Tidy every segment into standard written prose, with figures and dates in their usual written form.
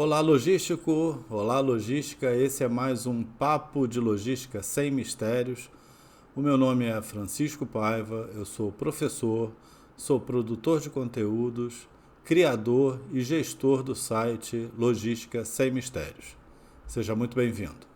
Olá, logístico! Olá, logística! Esse é mais um Papo de Logística Sem Mistérios. O meu nome é Francisco Paiva, eu sou professor, sou produtor de conteúdos, criador e gestor do site Logística Sem Mistérios. Seja muito bem-vindo.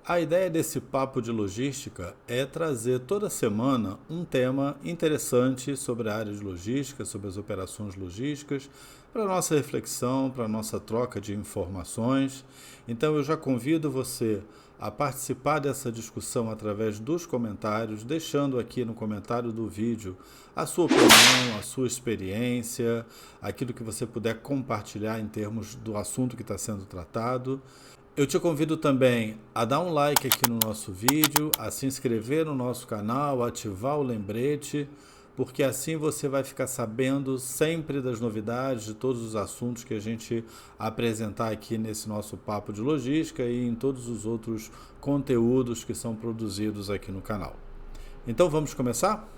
A ideia desse papo de logística é trazer toda semana um tema interessante sobre a área de logística, sobre as operações logísticas, para nossa reflexão, para nossa troca de informações. Então eu já convido você a participar dessa discussão através dos comentários, deixando aqui no comentário do vídeo a sua opinião, a sua experiência, aquilo que você puder compartilhar em termos do assunto que está sendo tratado. Eu te convido também a dar um like aqui no nosso vídeo, a se inscrever no nosso canal, ativar o lembrete, porque assim você vai ficar sabendo sempre das novidades, de todos os assuntos que a gente apresentar aqui nesse nosso papo de logística e em todos os outros conteúdos que são produzidos aqui no canal. Então vamos começar?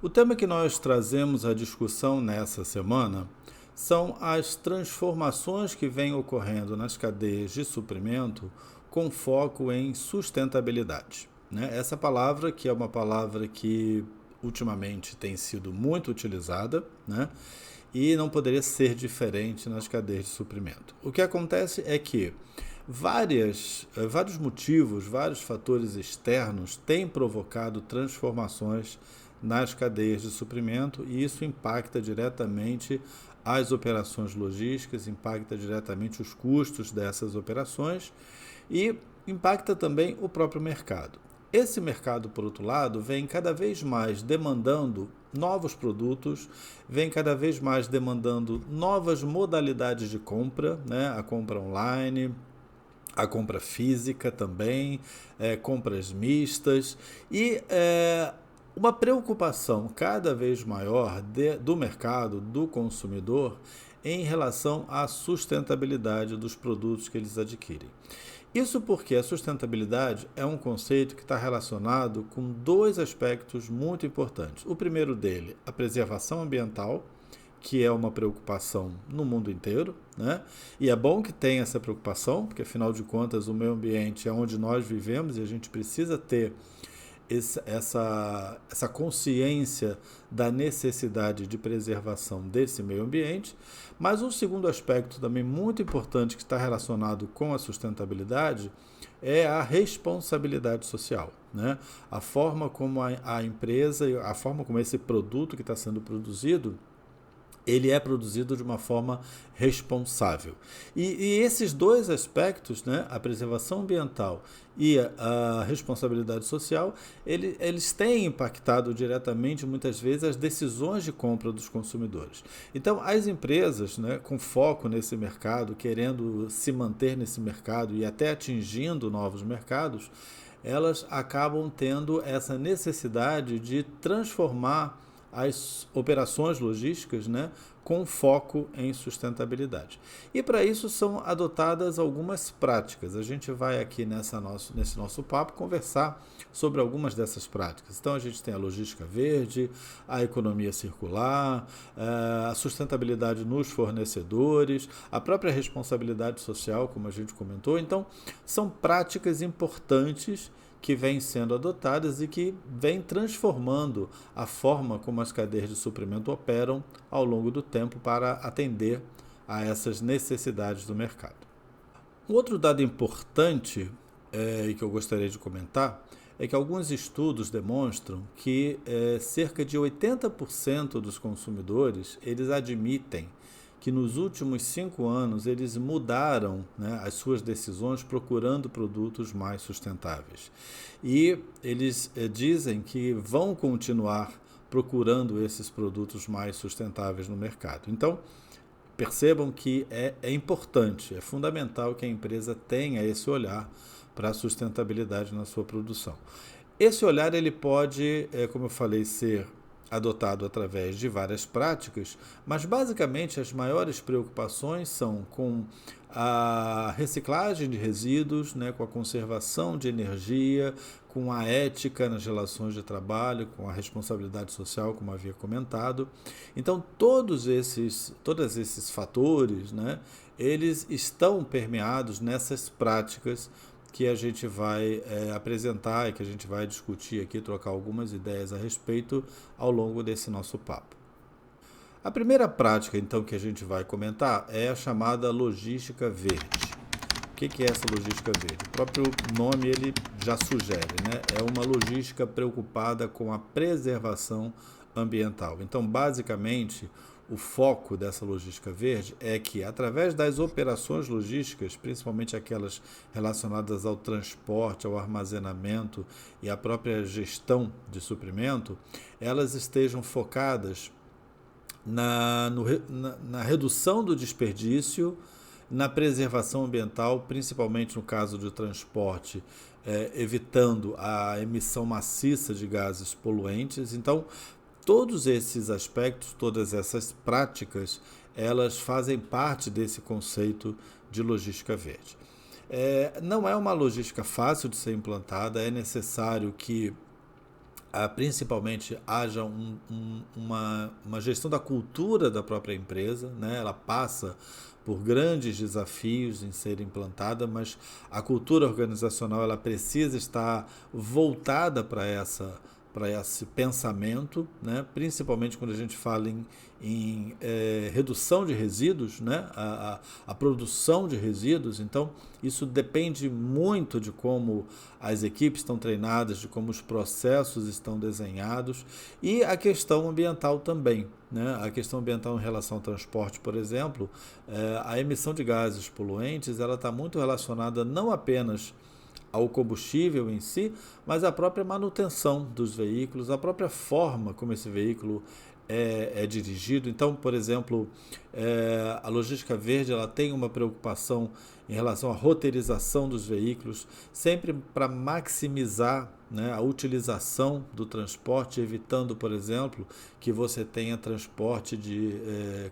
O tema que nós trazemos à discussão nessa semana são as transformações que vêm ocorrendo nas cadeias de suprimento com foco em sustentabilidade. Essa palavra, que é uma palavra que ultimamente tem sido muito utilizada, e não poderia ser diferente nas cadeias de suprimento. O que acontece é que vários motivos, vários fatores externos têm provocado transformações nas cadeias de suprimento e isso impacta diretamente as operações logísticas, impacta diretamente os custos dessas operações e impacta também o próprio mercado. Esse mercado, por outro lado, vem cada vez mais demandando novos produtos, vem cada vez mais demandando novas modalidades de compra, a compra online, a compra física também, compras mistas e uma preocupação cada vez maior do mercado, do consumidor, em relação à sustentabilidade dos produtos que eles adquirem. Isso porque a sustentabilidade é um conceito que está relacionado com dois aspectos muito importantes. O primeiro dele, a preservação ambiental, que é uma preocupação no mundo inteiro, E é bom que tenha essa preocupação, porque afinal de contas o meio ambiente é onde nós vivemos e a gente precisa ter essa consciência da necessidade de preservação desse meio ambiente, mas um segundo aspecto também muito importante que está relacionado com a sustentabilidade é a responsabilidade social, A forma como a empresa, a forma como esse produto que está sendo produzido, ele é produzido de uma forma responsável. E esses dois aspectos, a preservação ambiental e a responsabilidade social, eles têm impactado diretamente, muitas vezes, as decisões de compra dos consumidores. Então, as empresas, com foco nesse mercado, querendo se manter nesse mercado e até atingindo novos mercados, elas acabam tendo essa necessidade de transformar as operações logísticas, com foco em sustentabilidade. E para isso são adotadas algumas práticas. A gente vai aqui nesse nosso papo conversar sobre algumas dessas práticas. Então a gente tem a logística verde, a economia circular, a sustentabilidade nos fornecedores, a própria responsabilidade social, como a gente comentou. Então são práticas importantes que vêm sendo adotadas e que vêm transformando a forma como as cadeias de suprimento operam ao longo do tempo para atender a essas necessidades do mercado. Um outro dado importante e que eu gostaria de comentar é que alguns estudos demonstram que cerca de 80% dos consumidores eles admitem que nos últimos 5 anos eles mudaram as suas decisões procurando produtos mais sustentáveis. E eles dizem que vão continuar procurando esses produtos mais sustentáveis no mercado. Então, percebam que é importante, é fundamental que a empresa tenha esse olhar para a sustentabilidade na sua produção. Esse olhar ele pode, como eu falei, ser adotado através de várias práticas, mas basicamente as maiores preocupações são com a reciclagem de resíduos, né, com a conservação de energia, com a ética nas relações de trabalho, com a responsabilidade social, como havia comentado. Então, todos esses fatores, né, eles estão permeados nessas práticas que a gente vai apresentar e que a gente vai discutir aqui, trocar algumas ideias a respeito ao longo desse nosso papo. A primeira prática, então, que a gente vai comentar é a chamada logística verde. O que é essa logística verde? O próprio nome ele já sugere, né? É uma logística preocupada com a preservação ambiental. Então, basicamente, o foco dessa logística verde é que, através das operações logísticas, principalmente aquelas relacionadas ao transporte, ao armazenamento e à própria gestão de suprimento, elas estejam focadas na redução do desperdício, na preservação ambiental, principalmente no caso do transporte, evitando a emissão maciça de gases poluentes. Então, todos esses aspectos, todas essas práticas, elas fazem parte desse conceito de logística verde. Não é uma logística fácil de ser implantada, é necessário que principalmente haja uma gestão da cultura da própria empresa, né? Ela passa por grandes desafios em ser implantada, mas a cultura organizacional ela precisa estar voltada para esse pensamento, né? Principalmente quando a gente fala em redução de resíduos, né? A produção de resíduos. Então, isso depende muito de como as equipes estão treinadas, de como os processos estão desenhados e a questão ambiental também, né? A questão ambiental em relação ao transporte, por exemplo, a emissão de gases poluentes ela está muito relacionada não apenas ao combustível em si, mas à própria manutenção dos veículos, a própria forma como esse veículo é dirigido. Então, por exemplo, a logística verde ela tem uma preocupação em relação à roteirização dos veículos, sempre para maximizar, né, a utilização do transporte, evitando, por exemplo, que você tenha transporte de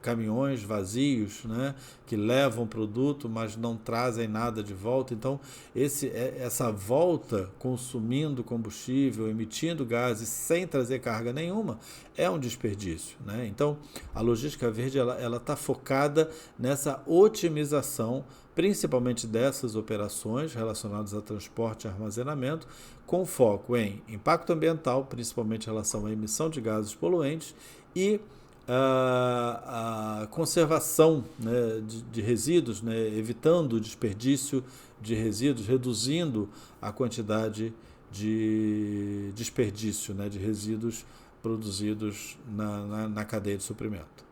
caminhões vazios, né, que levam produto, mas não trazem nada de volta. Então, essa volta consumindo combustível, emitindo gases sem trazer carga nenhuma, é um desperdício, né? Então, a logística verde ela está focada nessa otimização, principalmente dessas operações relacionadas a transporte e armazenamento, com foco em impacto ambiental, principalmente em relação à emissão de gases poluentes e a conservação, né, de resíduos, né, evitando o desperdício de resíduos, reduzindo a quantidade de desperdício, né, de resíduos produzidos na cadeia de suprimento.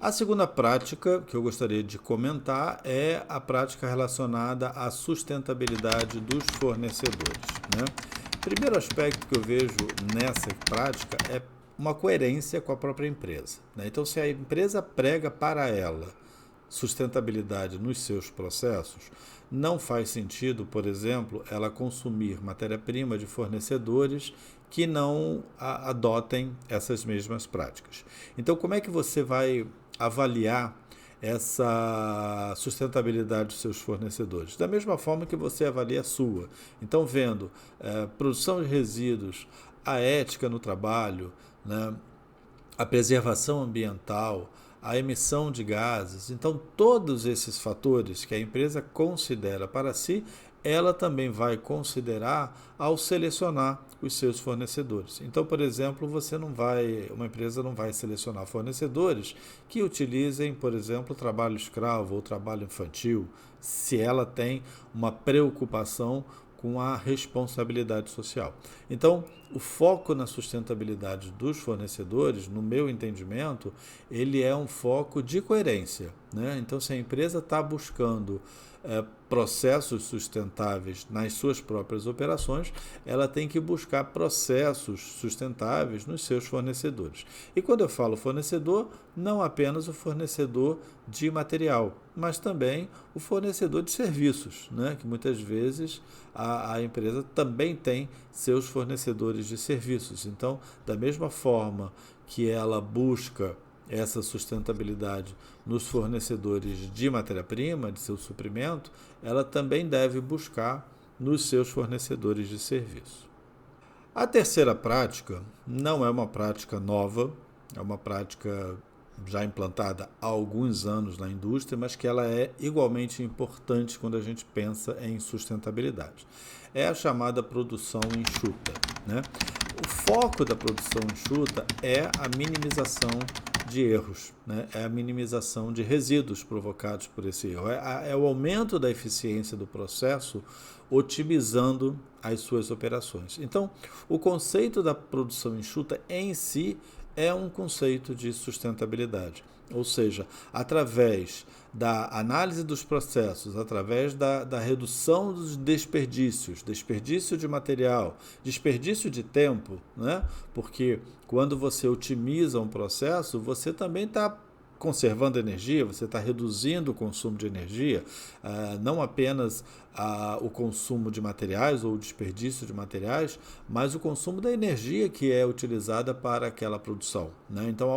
A segunda prática que eu gostaria de comentar é a prática relacionada à sustentabilidade dos fornecedores, né? O primeiro aspecto que eu vejo nessa prática é uma coerência com a própria empresa, né? Então, se a empresa prega para ela sustentabilidade nos seus processos, não faz sentido, por exemplo, ela consumir matéria-prima de fornecedores que não adotem essas mesmas práticas. Então, como é que você vai avaliar essa sustentabilidade dos seus fornecedores? Da mesma forma que você avalia a sua. Então, vendo produção de resíduos, a ética no trabalho, né, a preservação ambiental, a emissão de gases. Então, todos esses fatores que a empresa considera para si, ela também vai considerar ao selecionar os seus fornecedores. Então, por exemplo, uma empresa não vai selecionar fornecedores que utilizem, por exemplo, trabalho escravo ou trabalho infantil, se ela tem uma preocupação com a responsabilidade social. Então, o foco na sustentabilidade dos fornecedores, no meu entendimento, ele é um foco de coerência, né? Então, se a empresa está buscando processos sustentáveis nas suas próprias operações, ela tem que buscar processos sustentáveis nos seus fornecedores. E quando eu falo fornecedor, não apenas o fornecedor de material, mas também o fornecedor de serviços, né? Que muitas vezes a empresa também tem seus fornecedores de serviços. Então, da mesma forma que ela busca essa sustentabilidade nos fornecedores de matéria-prima, de seu suprimento, ela também deve buscar nos seus fornecedores de serviço. A terceira prática não é uma prática nova, é uma prática já implantada há alguns anos na indústria, mas que ela é igualmente importante quando a gente pensa em sustentabilidade. É a chamada produção enxuta, né? O foco da produção enxuta é a minimização de erros, né? É a minimização de resíduos provocados por esse erro, é o aumento da eficiência do processo, otimizando as suas operações. Então, o conceito da produção enxuta em si é um conceito de sustentabilidade, ou seja, através da análise dos processos, através da redução dos desperdícios, desperdício de material, desperdício de tempo, né? Porque quando você otimiza um processo, você também está conservando energia, você está reduzindo o consumo de energia, não apenas o consumo de materiais ou o desperdício de materiais, mas o consumo da energia que é utilizada para aquela produção, né? Então,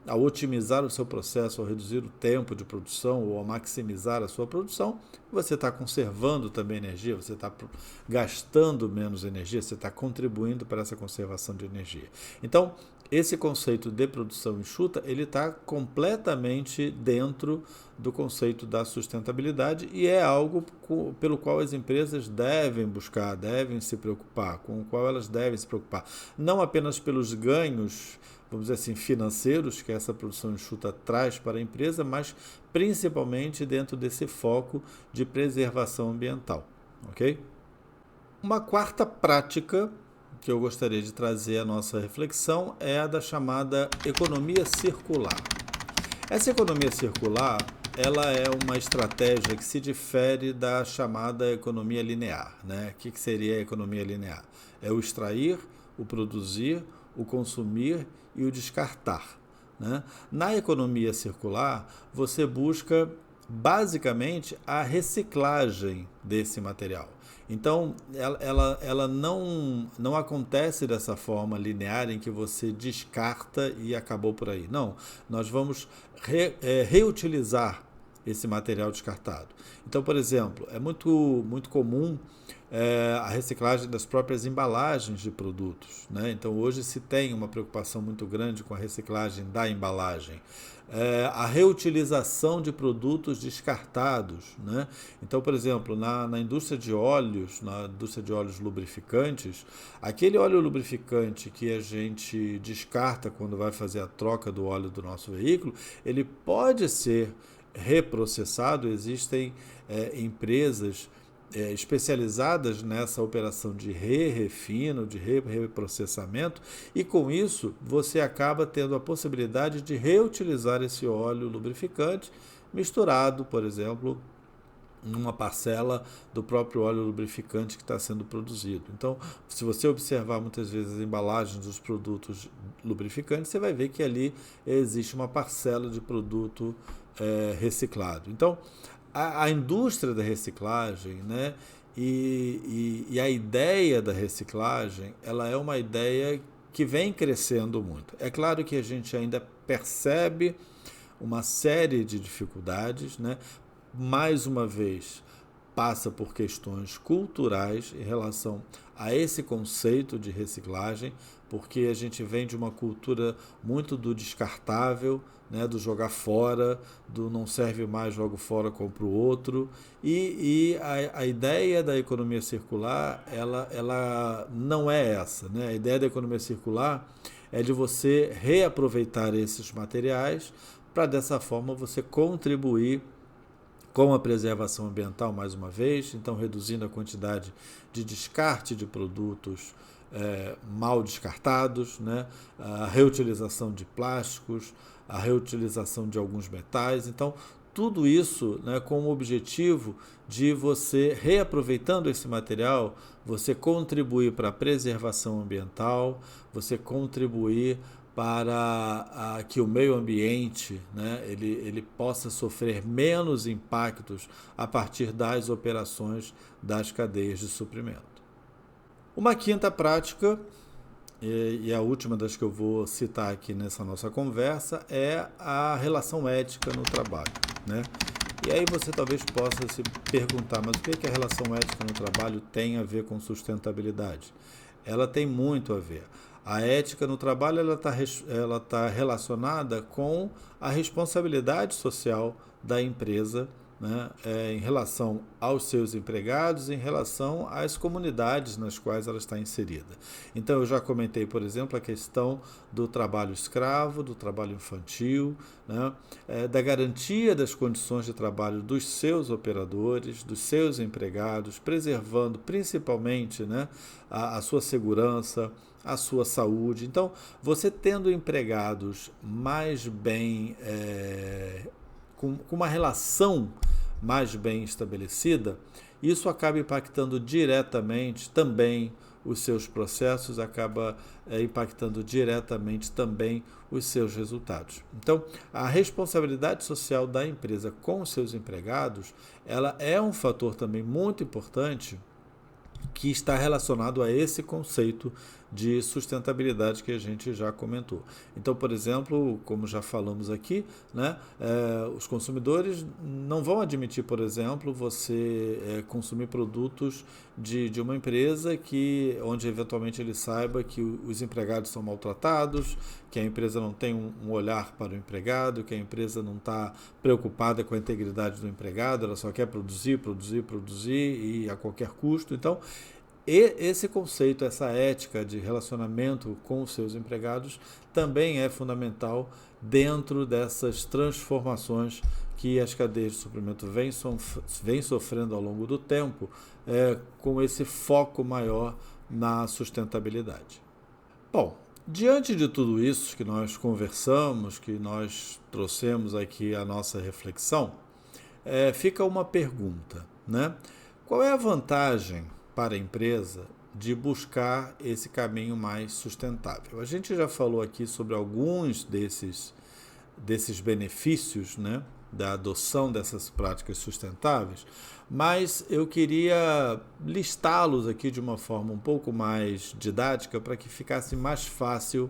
ao otimizar o seu processo, ao reduzir o tempo de produção ou ao maximizar a sua produção, você está conservando também energia, você está gastando menos energia, você está contribuindo para essa conservação de energia. Então, esse conceito de produção enxuta, ele está completamente dentro do conceito da sustentabilidade e é algo pelo qual as empresas devem buscar, devem se preocupar, com o qual elas devem se preocupar. Não apenas pelos ganhos, vamos dizer assim, financeiros que essa produção enxuta traz para a empresa, mas principalmente dentro desse foco de preservação ambiental, ok? Uma quarta prática que eu gostaria de trazer à nossa reflexão é a da chamada economia circular. Essa economia circular, ela é uma estratégia que se difere da chamada economia linear, né? O que seria a economia linear? É o extrair, o produzir, o consumir e o descartar, né? Na economia circular, você busca basicamente a reciclagem desse material. Então, ela não acontece dessa forma linear em que você descarta e acabou por aí. Não, nós vamos reutilizar esse material descartado. Então, por exemplo, é muito comum a reciclagem das próprias embalagens de produtos, né? Então, hoje se tem uma preocupação muito grande com a reciclagem da embalagem. A reutilização de produtos descartados, né? Então, por exemplo, na indústria de óleos, na indústria de óleos lubrificantes, aquele óleo lubrificante que a gente descarta quando vai fazer a troca do óleo do nosso veículo, ele pode ser reprocessado. Existem empresas especializadas nessa operação de refino, de reprocessamento, e com isso você acaba tendo a possibilidade de reutilizar esse óleo lubrificante misturado, por exemplo, numa parcela do próprio óleo lubrificante que está sendo produzido. Então, se você observar muitas vezes as embalagens dos produtos lubrificantes, você vai ver que ali existe uma parcela de produto reciclado. Então, a indústria da reciclagem, né, e a ideia da reciclagem, ela é uma ideia que vem crescendo muito. É claro que a gente ainda percebe uma série de dificuldades, né? Mais uma vez, passa por questões culturais em relação a esse conceito de reciclagem, porque a gente vem de uma cultura muito do descartável, né, do jogar fora, do não serve mais, jogo fora, compro outro. E a ideia da economia circular, ela não é essa, né? A ideia da economia circular é de você reaproveitar esses materiais para, dessa forma, você contribuir com a preservação ambiental, mais uma vez, então reduzindo a quantidade de descarte de produtos mal descartados, né? A reutilização de plásticos, a reutilização de alguns metais. Então, tudo isso, né, com o objetivo de você, reaproveitando esse material, você contribuir para a preservação ambiental, você contribuir para que o meio ambiente, né, ele possa sofrer menos impactos a partir das operações das cadeias de suprimento. Uma quinta prática, e a última das que eu vou citar aqui nessa nossa conversa, é a relação ética no trabalho, né? E aí você talvez possa se perguntar, mas o que a relação ética no trabalho tem a ver com sustentabilidade? Ela tem muito a ver. A ética no trabalho ela tá relacionada com a responsabilidade social da empresa, né, em relação aos seus empregados, em relação às comunidades nas quais ela está inserida. Então, eu já comentei, por exemplo, a questão do trabalho escravo, do trabalho infantil, né, da garantia das condições de trabalho dos seus operadores, dos seus empregados, preservando principalmente, né, a sua segurança, a sua saúde. Então, você tendo empregados mais bem, com uma relação mais bem estabelecida, isso acaba impactando diretamente também os seus processos, acaba impactando diretamente também os seus resultados. Então, a responsabilidade social da empresa com os seus empregados, ela é um fator também muito importante que está relacionado a esse conceito de sustentabilidade que a gente já comentou. Então, por exemplo, como já falamos aqui, né, os consumidores não vão admitir, por exemplo, você consumir produtos de uma empresa onde eventualmente ele saiba que os empregados são maltratados, que a empresa não tem um olhar para o empregado, que a empresa não está preocupada com a integridade do empregado, ela só quer produzir e a qualquer custo. Então, esse conceito, essa ética de relacionamento com os seus empregados também é fundamental dentro dessas transformações que as cadeias de suprimento vêm sofrendo ao longo do tempo, com esse foco maior na sustentabilidade. Bom, diante de tudo isso que nós conversamos, que nós trouxemos aqui a nossa reflexão, fica uma pergunta, né? Qual é a vantagem para a empresa de buscar esse caminho mais sustentável? A gente já falou aqui sobre alguns desses benefícios, né, da adoção dessas práticas sustentáveis, mas eu queria listá-los aqui de uma forma um pouco mais didática para que ficasse mais fácil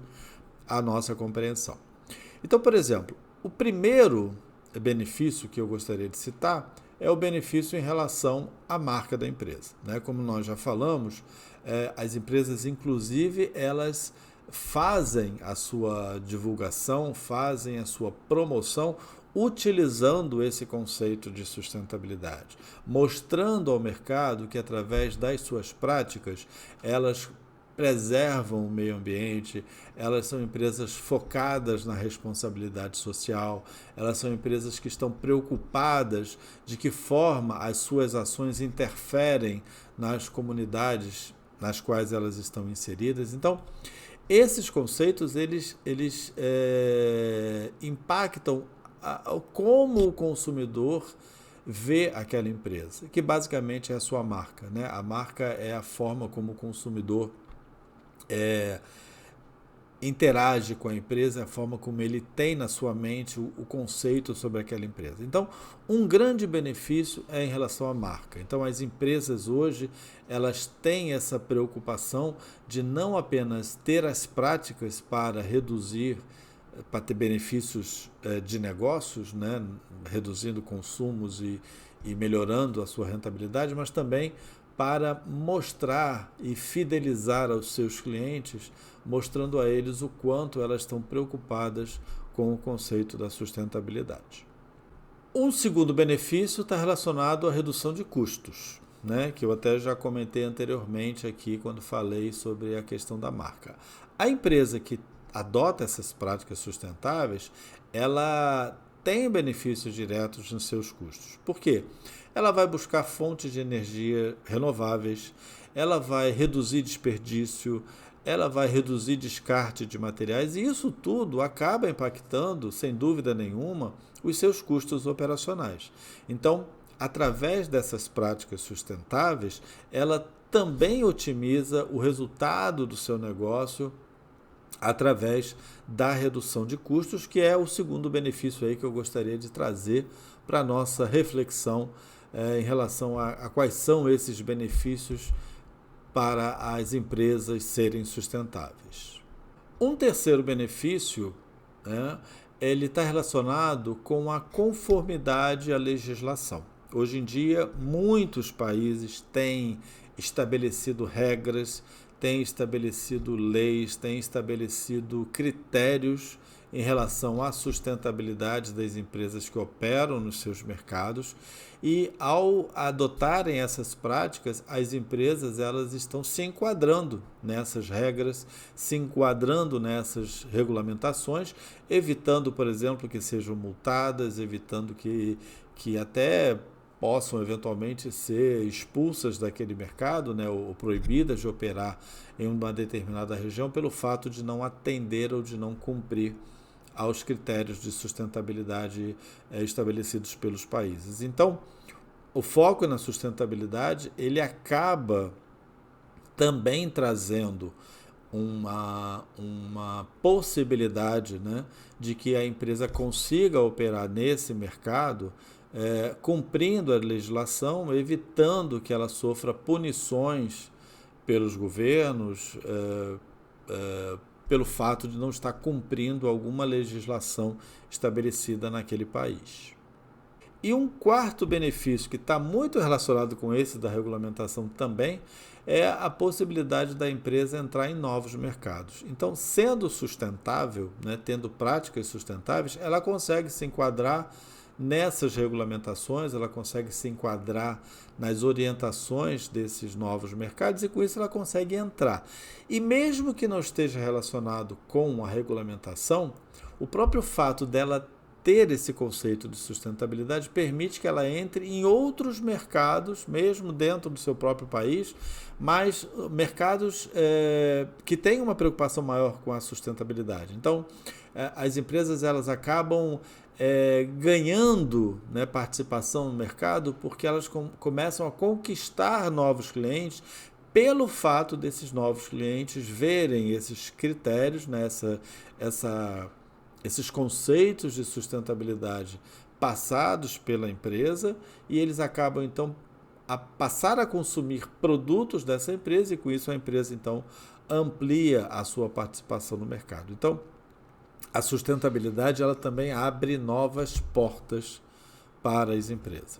a nossa compreensão. Então, por exemplo, o primeiro benefício que eu gostaria de citar é o benefício em relação à marca da empresa, né? Como nós já falamos, as empresas, inclusive, elas fazem a sua divulgação, fazem a sua promoção utilizando esse conceito de sustentabilidade, mostrando ao mercado que, através das suas práticas, elas preservam o meio ambiente, elas são empresas focadas na responsabilidade social, elas são empresas que estão preocupadas de que forma as suas ações interferem nas comunidades nas quais elas estão inseridas. Então, esses conceitos, eles impactam como o consumidor vê aquela empresa, que basicamente é a sua marca, né? A marca é a forma como o consumidor interage com a empresa, a forma como ele tem na sua mente o conceito sobre aquela empresa. Então, um grande benefício é em relação à marca. Então, as empresas hoje, elas têm essa preocupação de não apenas ter as práticas para reduzir, para ter benefícios de negócios, né, reduzindo consumos e melhorando a sua rentabilidade, mas também para mostrar e fidelizar aos seus clientes, mostrando a eles o quanto elas estão preocupadas com o conceito da sustentabilidade. Um segundo benefício está relacionado à redução de custos, né, que eu até já comentei anteriormente aqui quando falei sobre a questão da marca. A empresa que adota essas práticas sustentáveis, ela tem benefícios diretos nos seus custos. Por quê? Ela vai buscar fontes de energia renováveis, ela vai reduzir desperdício, ela vai reduzir descarte de materiais, e isso tudo acaba impactando, sem dúvida nenhuma, os seus custos operacionais. Então, através dessas práticas sustentáveis, ela também otimiza o resultado do seu negócio através da redução de custos, que é o segundo benefício aí que eu gostaria de trazer para a nossa reflexão em relação a quais são esses benefícios para as empresas serem sustentáveis. Um terceiro benefício, né, ele está relacionado com a conformidade à legislação. Hoje em dia, muitos países têm estabelecido regras, têm estabelecido leis, têm estabelecido critérios em relação à sustentabilidade das empresas que operam nos seus mercados, e ao adotarem essas práticas, as empresas elas estão se enquadrando nessas regras, se enquadrando nessas regulamentações, evitando, por exemplo, que sejam multadas, evitando que até possam eventualmente ser expulsas daquele mercado, né, ou proibidas de operar em uma determinada região pelo fato de não atender ou de não cumprir aos critérios de sustentabilidade estabelecidos pelos países. Então, o foco na sustentabilidade ele acaba também trazendo uma possibilidade, né, de que a empresa consiga operar nesse mercado cumprindo a legislação, evitando que ela sofra punições pelos governos, pelo fato de não estar cumprindo alguma legislação estabelecida naquele país. E um quarto benefício que está muito relacionado com esse da regulamentação também é a possibilidade da empresa entrar em novos mercados. Então, sendo sustentável, né, tendo práticas sustentáveis, ela consegue se enquadrar nessas regulamentações, ela consegue se enquadrar nas orientações desses novos mercados e com isso ela consegue entrar. E mesmo que não esteja relacionado com a regulamentação, o próprio fato dela ter esse conceito de sustentabilidade permite que ela entre em outros mercados, mesmo dentro do seu próprio país, mas mercados que têm uma preocupação maior com a sustentabilidade. Então, as empresas elas acabam ganhando, né, participação no mercado porque elas começam a conquistar novos clientes pelo fato desses novos clientes verem esses critérios, né, esses conceitos de sustentabilidade passados pela empresa, e eles acabam então a passar a consumir produtos dessa empresa, e com isso a empresa então amplia a sua participação no mercado. Então, a sustentabilidade ela também abre novas portas para as empresas.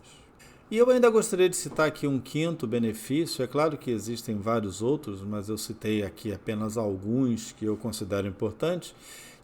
E eu ainda gostaria de citar aqui um quinto benefício. É claro que existem vários outros, mas eu citei aqui apenas alguns que eu considero importantes,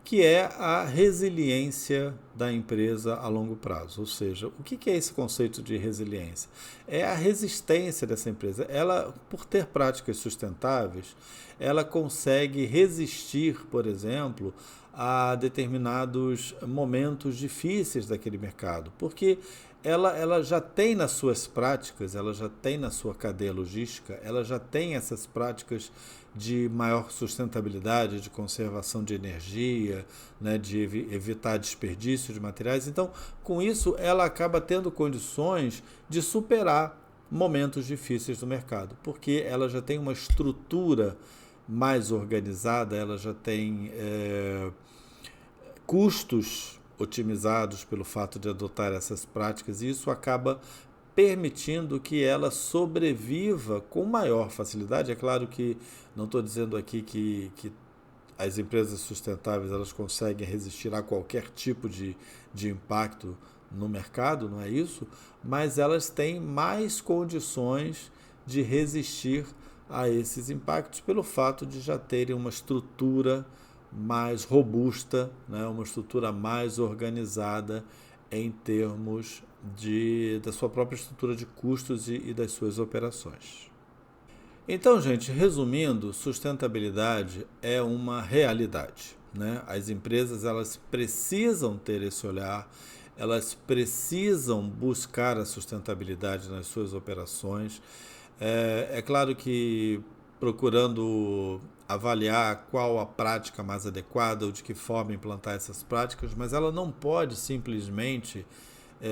que é a resiliência da empresa a longo prazo. Ou seja, o que é esse conceito de resiliência? É a resistência dessa empresa. Ela, por ter práticas sustentáveis, ela consegue resistir, por exemplo, a determinados momentos difíceis daquele mercado, porque ela já tem nas suas práticas, ela já tem na sua cadeia logística, ela já tem essas práticas de maior sustentabilidade, de conservação de energia, né, de evitar desperdício de materiais. Então, com isso, ela acaba tendo condições de superar momentos difíceis do mercado, porque ela já tem uma estrutura mais organizada, ela já tem custos otimizados pelo fato de adotar essas práticas, e isso acaba permitindo que ela sobreviva com maior facilidade. É claro que não estou dizendo aqui que as empresas sustentáveis elas conseguem resistir a qualquer tipo de impacto no mercado, não é isso, mas elas têm mais condições de resistir a esses impactos pelo fato de já terem uma estrutura mais robusta, né, uma estrutura mais organizada em termos da sua própria estrutura de custos e das suas operações. Então, gente, resumindo, sustentabilidade é uma realidade, né? As empresas elas precisam ter esse olhar, elas precisam buscar a sustentabilidade nas suas operações. É claro que procurando avaliar qual a prática mais adequada ou de que forma implantar essas práticas, mas ela não pode simplesmente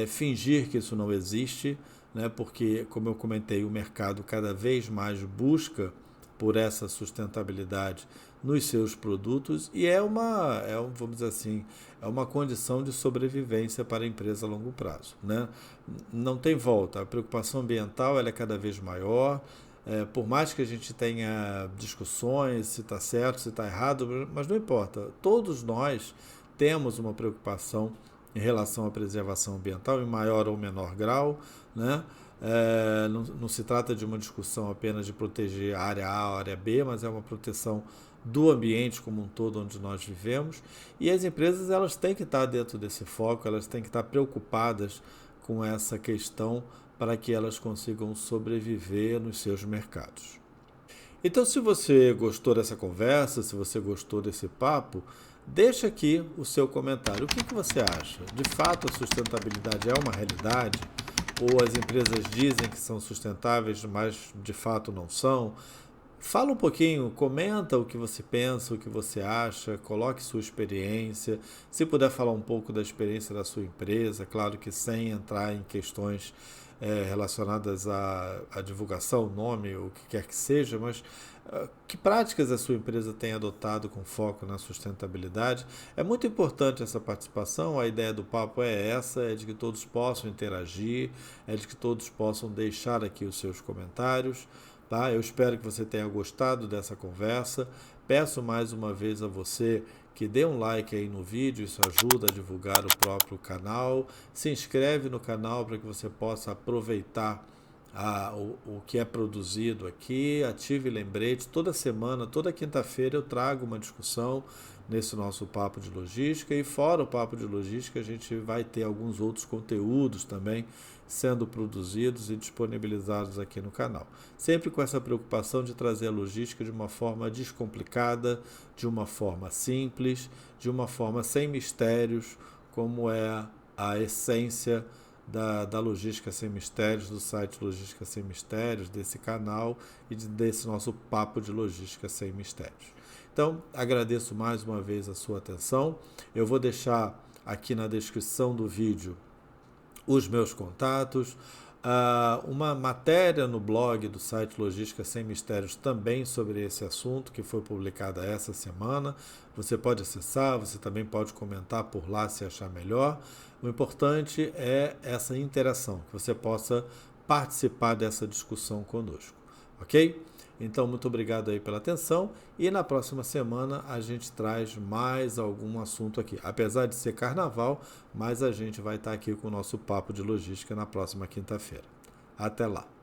fingir que isso não existe, né? Porque, como eu comentei, o mercado cada vez mais busca por essa sustentabilidade nos seus produtos e vamos dizer assim, é uma condição de sobrevivência para a empresa a longo prazo, né? Não tem volta, a preocupação ambiental ela é cada vez maior, por mais que a gente tenha discussões se está certo, se está errado, mas não importa, todos nós temos uma preocupação em relação à preservação ambiental, em maior ou menor grau, né? Não se trata de uma discussão apenas de proteger a área A ou a área B, mas é uma proteção do ambiente como um todo onde nós vivemos. E as empresas elas têm que estar dentro desse foco, elas têm que estar preocupadas com essa questão para que elas consigam sobreviver nos seus mercados. Então, se você gostou dessa conversa, se você gostou desse papo, deixa aqui o seu comentário. O que você acha? De fato, a sustentabilidade é uma realidade? Ou as empresas dizem que são sustentáveis, mas de fato não são? Fala um pouquinho, comenta o que você pensa, o que você acha, coloque sua experiência. Se puder falar um pouco da experiência da sua empresa, claro que sem entrar em questões relacionadas à divulgação, nome, o que quer que seja, mas que práticas a sua empresa tem adotado com foco na sustentabilidade? É muito importante essa participação, a ideia do papo é essa, é de que todos possam interagir, é de que todos possam deixar aqui os seus comentários. Tá? Eu espero que você tenha gostado dessa conversa. Peço mais uma vez a você que dê um like aí no vídeo, isso ajuda a divulgar o próprio canal. Se inscreve no canal para que você possa aproveitar o que é produzido aqui. Ative lembrete. Toda semana, toda quinta-feira eu trago uma discussão nesse nosso Papo de Logística. E fora o Papo de Logística, a gente vai ter alguns outros conteúdos também sendo produzidos e disponibilizados aqui no canal. Sempre com essa preocupação de trazer a logística de uma forma descomplicada, de uma forma simples, de uma forma sem mistérios, como é a essência da Logística Sem Mistérios, do site Logística Sem Mistérios, desse canal e desse nosso Papo de Logística Sem Mistérios. Então, agradeço mais uma vez a sua atenção. Eu vou deixar aqui na descrição do vídeo os meus contatos, uma matéria no blog do site Logística Sem Mistérios também sobre esse assunto, que foi publicada essa semana. Você pode acessar, você também pode comentar por lá se achar melhor. O importante é essa interação, que você possa participar dessa discussão conosco, ok? Então, muito obrigado aí pela atenção e na próxima semana a gente traz mais algum assunto aqui. Apesar de ser carnaval, mas a gente vai estar aqui com o nosso papo de logística na próxima quinta-feira. Até lá!